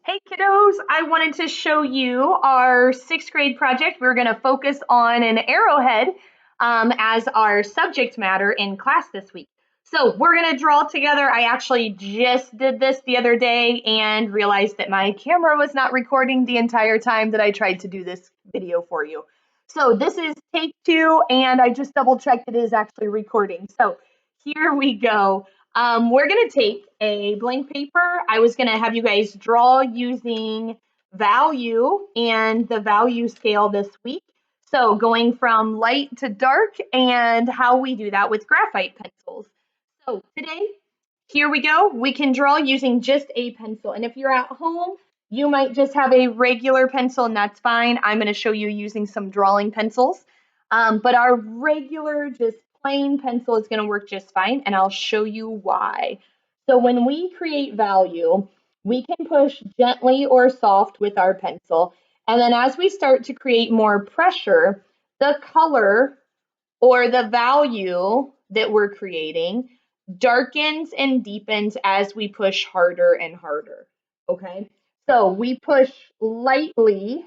Hey kiddos, I wanted to show you our sixth grade project. We're going to focus on an arrowhead as our subject matter in class this week. So we're going to draw together. I actually just did this the other day and realized that my camera was not recording the entire time that I tried to do this video for you. So this is take two, and I just double checked it is actually recording. So here we go. We're going to take a blank paper. I was going to have you guys draw using value and the value scale this week. So going from light to dark and how we do that with graphite pencils. So today, here we go. We can draw using just a pencil. And if you're at home, you might just have a regular pencil and that's fine. I'm going to show you using some drawing pencils. But our regular, just plain pencil is going to work just fine, and I'll show you why. So when we create value, we can push gently or soft with our pencil. And then as we start to create more pressure, the color or the value that we're creating darkens and deepens as we push harder and harder. Okay, so we push lightly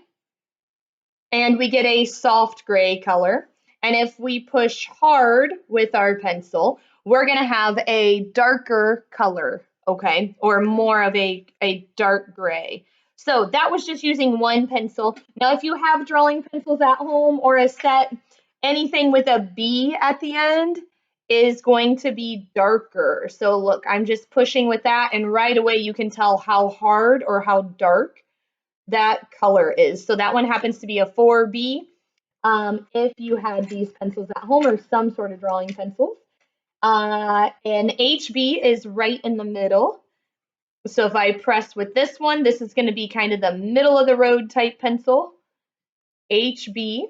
and we get a soft gray color. And if we push hard with our pencil, we're going to have a darker color, okay, or more of a dark gray. So that was just using one pencil. Now, if you have drawing pencils at home or a set, anything with a B at the end is going to be darker. So look, I'm just pushing with that, and right away you can tell how hard or how dark that color is. So that one happens to be a 4B. If you had these pencils at home or some sort of drawing pencils. And HB is right in the middle. So if I press with this one, this is going to be kind of the middle of the road type pencil, HB.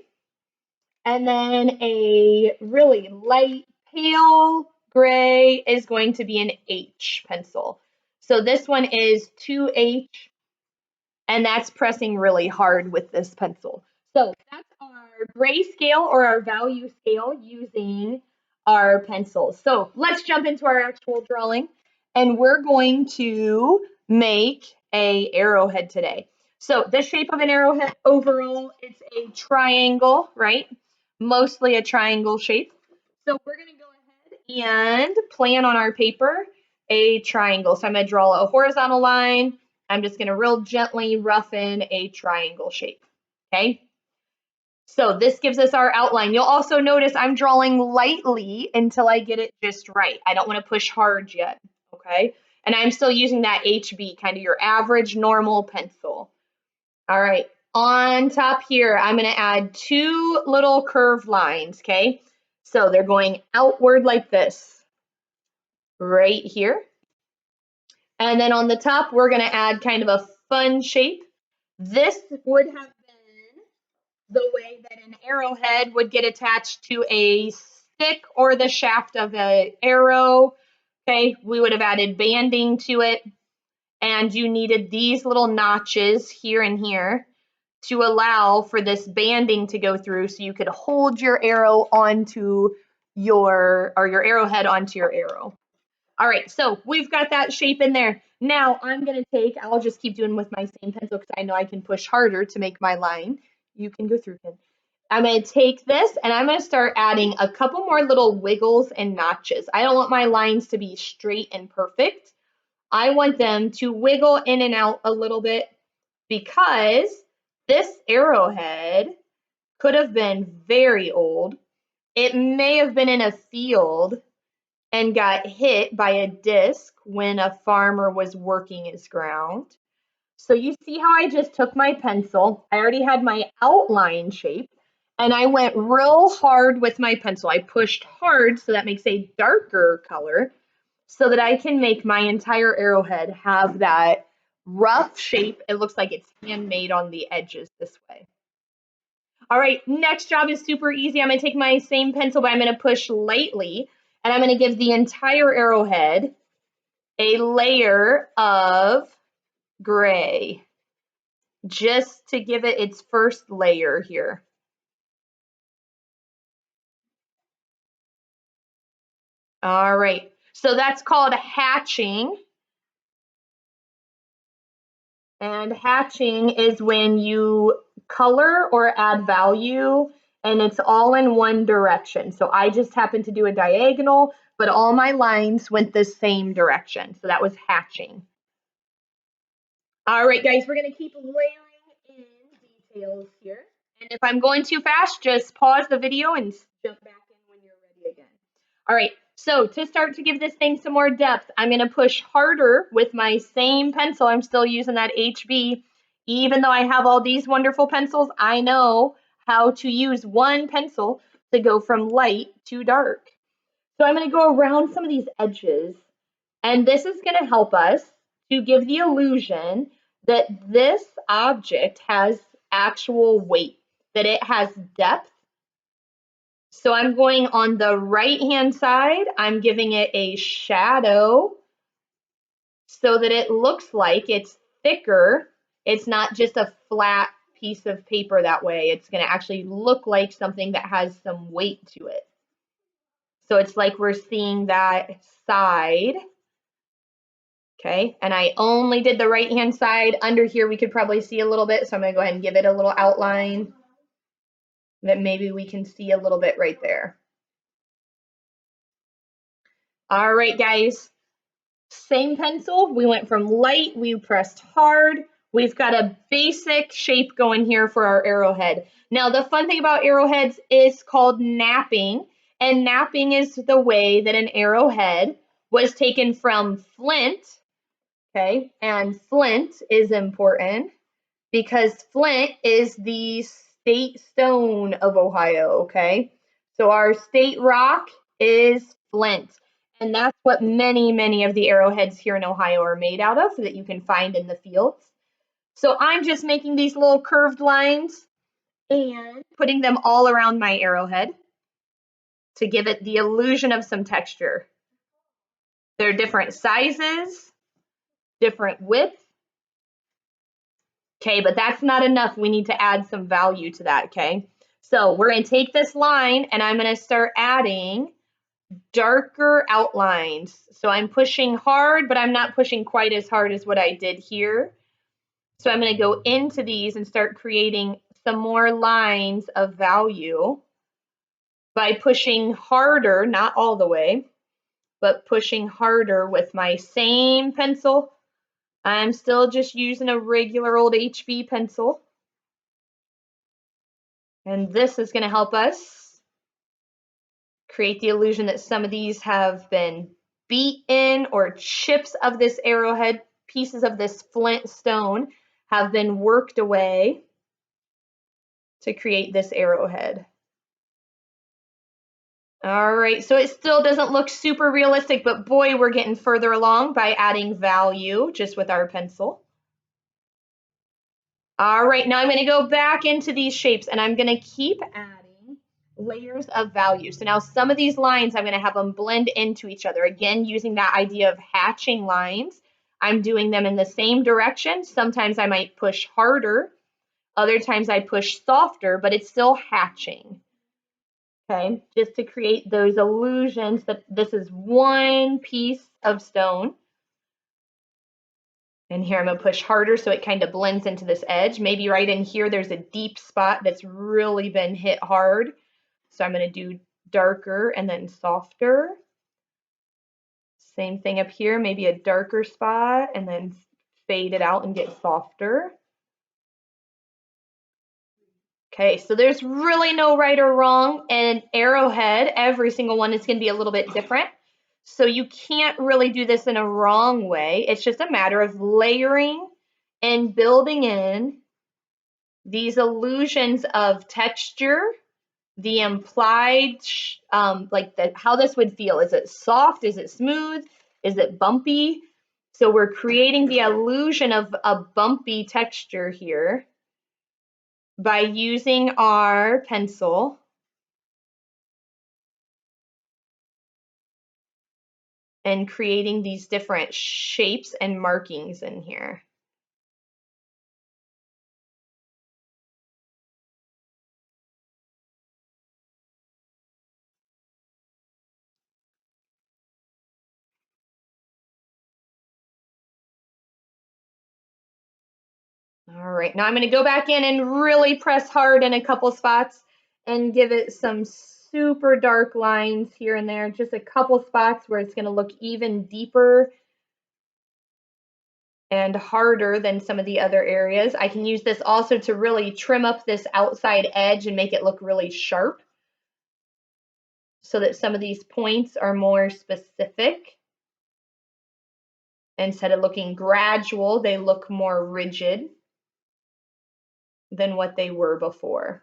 And then a really light pale gray is going to be an H pencil. So this one is 2H, and that's pressing really hard with this pencil. So that's our gray scale or our value scale using our pencils. So let's jump into our actual drawing, and we're going to make a arrowhead today. So the shape of an arrowhead overall, it's a triangle, right? Mostly a triangle shape. So we're going to go ahead and plan on our paper a triangle. So I'm going to draw a horizontal line. I'm just going to real gently roughen a triangle shape, okay? So this gives us our outline. You'll also notice I'm drawing lightly until I get it just right. I don't want to push hard yet, okay? And I'm still using that HB, kind of your average normal pencil. All right, on top here, I'm going to add two little curved lines, okay? So they're going outward like this, right here. And then on the top, we're going to add kind of a fun shape. This would have been the way that an arrowhead would get attached to a stick or the shaft of an arrow. Okay, we would have added banding to it, and you needed these little notches here and here to allow for this banding to go through so you could hold your arrow onto your arrowhead onto your arrow. All right, so we've got that shape in there. Now I'm going to I'll just keep doing with my same pencil because I know I can push harder to make my line. You can go through, Ken. I'm going to take this and I'm going to start adding a couple more little wiggles and notches. I don't want my lines to be straight and perfect. I want them to wiggle in and out a little bit because this arrowhead could have been very old. It may have been in a field and got hit by a disc when a farmer was working his ground. So you see how I just took my pencil, I already had my outline shape, and I went real hard with my pencil. I pushed hard, so that makes a darker color, so that I can make my entire arrowhead have that rough shape. It looks like it's handmade on the edges this way. All right, next job is super easy. I'm going to take my same pencil, but I'm going to push lightly, and I'm going to give the entire arrowhead a layer of gray, just to give it its first layer here. All right, so that's called hatching. And hatching is when you color or add value and it's all in one direction. So I just happened to do a diagonal, but all my lines went the same direction. So that was hatching. All right, guys, we're going to keep layering in details here. And if I'm going too fast, just pause the video and jump back in when you're ready again. All right, so to start to give this thing some more depth, I'm going to push harder with my same pencil. I'm still using that HB. Even though I have all these wonderful pencils, I know how to use one pencil to go from light to dark. So I'm going to go around some of these edges, and this is going to help us to give the illusion that this object has actual weight, that it has depth. So I'm going on the right-hand side, I'm giving it a shadow so that it looks like it's thicker. It's not just a flat piece of paper that way. It's going to actually look like something that has some weight to it. So it's like we're seeing that side. Okay, and I only did the right-hand side. Under here, we could probably see a little bit, so I'm gonna go ahead and give it a little outline that maybe we can see a little bit right there. All right, guys, same pencil. We went from light, we pressed hard. We've got a basic shape going here for our arrowhead. Now, the fun thing about arrowheads is called napping, and napping is the way that an arrowhead was taken from Flint. Okay, and Flint is important because Flint is the state stone of Ohio, okay? So our state rock is Flint. And that's what many of the arrowheads here in Ohio are made out of that you can find in the fields. So I'm just making these little curved lines and putting them all around my arrowhead to give it the illusion of some texture. They're different sizes, different width. Okay, but that's not enough. We need to add some value to that, okay? So we're going to take this line and I'm going to start adding darker outlines. So I'm pushing hard, but I'm not pushing quite as hard as what I did here. So I'm going to go into these and start creating some more lines of value by pushing harder, not all the way, but pushing harder with my same pencil. I'm still just using a regular old HB pencil. And this is going to help us create the illusion that some of these have been beaten, or chips of this arrowhead, pieces of this flint stone have been worked away to create this arrowhead. All right, so it still doesn't look super realistic, but boy, we're getting further along by adding value just with our pencil. All right, now I'm going to go back into these shapes and I'm going to keep adding layers of value. So now some of these lines, I'm going to have them blend into each other. Again, using that idea of hatching lines, I'm doing them in the same direction. Sometimes I might push harder. Other times I push softer, but it's still hatching. Okay, just to create those illusions that this is one piece of stone. And here I'm going to push harder so it kind of blends into this edge. Maybe right in here there's a deep spot that's really been hit hard. So I'm going to do darker and then softer. Same thing up here, maybe a darker spot and then fade it out and get softer. Okay, so there's really no right or wrong. And arrowhead, every single one is going to be a little bit different. So you can't really do this in a wrong way. It's just a matter of layering and building in these illusions of texture, the implied, how this would feel. Is it soft? Is it smooth? Is it bumpy? So we're creating the illusion of a bumpy texture here by using our pencil. And creating these different shapes and markings in here. All right, now I'm going to go back in and really press hard in a couple spots and give it some super dark lines here and there, just a couple spots where it's going to look even deeper and harder than some of the other areas. I can use this also to really trim up this outside edge and make it look really sharp so that some of these points are more specific. Instead of looking gradual, they look more rigid than what they were before.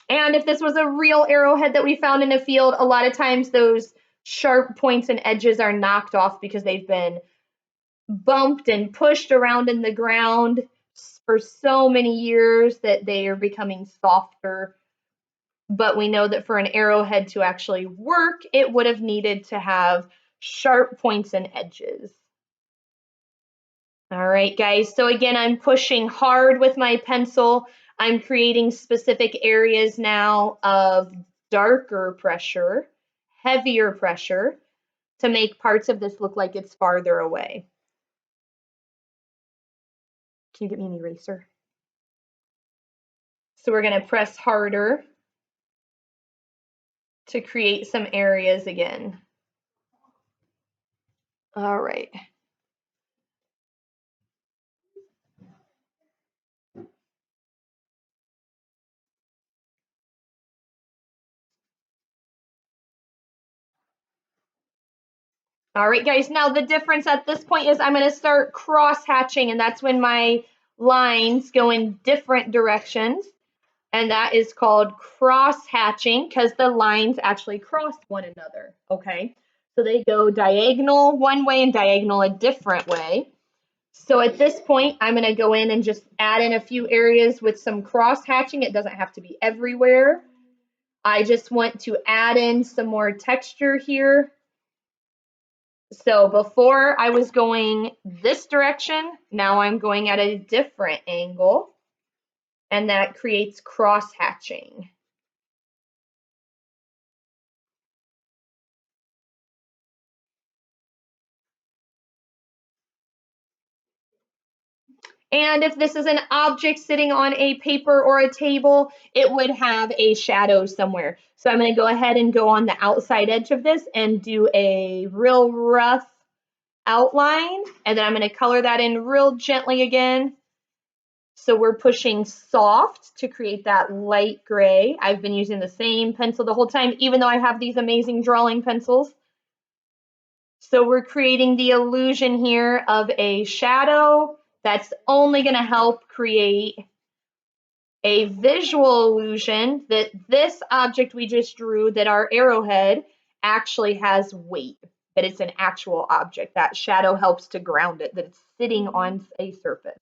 And if this was a real arrowhead that we found in a field, a lot of times those sharp points and edges are knocked off because they've been bumped and pushed around in the ground for so many years that they are becoming softer. But we know that for an arrowhead to actually work, it would have needed to have sharp points and edges. All right, guys, so again, I'm pushing hard with my pencil. I'm creating specific areas now of darker pressure, heavier pressure, to make parts of this look like it's farther away. Can you get me an eraser? So we're going to press harder to create some areas again. All right. All right, guys, now the difference at this point is I'm going to start cross hatching, and that's when my lines go in different directions. And that is called cross hatching because the lines actually cross one another, okay? So they go diagonal one way and diagonal a different way. So at this point, I'm going to go in and just add in a few areas with some cross hatching. It doesn't have to be everywhere. I just want to add in some more texture here. So before I was going this direction, now I'm going at a different angle, and that creates cross hatching. And if this is an object sitting on a paper or a table, it would have a shadow somewhere. So I'm going to go ahead and go on the outside edge of this and do a real rough outline. And then I'm going to color that in real gently again. So we're pushing soft to create that light gray. I've been using the same pencil the whole time, even though I have these amazing drawing pencils. So we're creating the illusion here of a shadow that's only going to help create a visual illusion that this object we just drew, that our arrowhead actually has weight, that it's an actual object. That shadow helps to ground it, that it's sitting on a surface.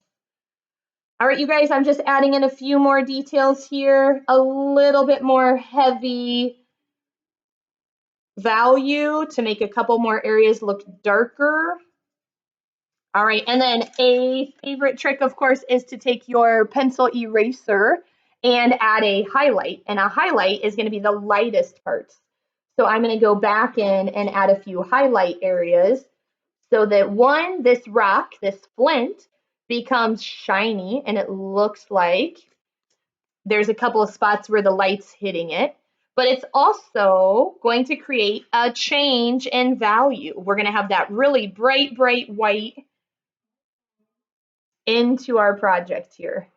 All right, you guys, I'm just adding in a few more details here, a little bit more heavy value to make a couple more areas look darker. All right, and then a favorite trick, of course, is to take your pencil eraser and add a highlight. And a highlight is going to be the lightest parts. So I'm going to go back in and add a few highlight areas so that one, this rock, this flint, becomes shiny and it looks like there's a couple of spots where the light's hitting it. But it's also going to create a change in value. We're going to have that really bright, bright white into our project here.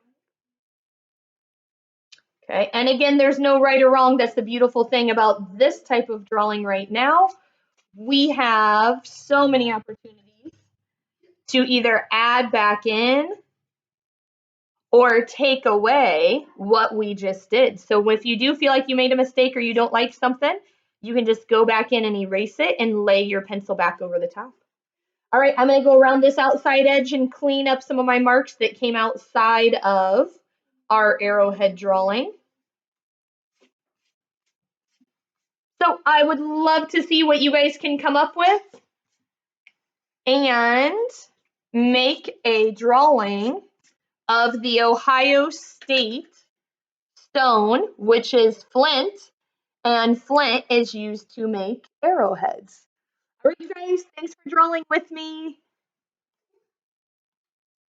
Okay, and again, there's no right or wrong. That's the beautiful thing about this type of drawing right now. We have so many opportunities to either add back in or take away what we just did. So if you do feel like you made a mistake or you don't like something, you can just go back in and erase it and lay your pencil back over the top. All right, I'm going to go around this outside edge and clean up some of my marks that came outside of our arrowhead drawing. So I would love to see what you guys can come up with and make a drawing of the Ohio State stone, which is flint, and flint is used to make arrowheads. All right, guys, thanks for drawing with me.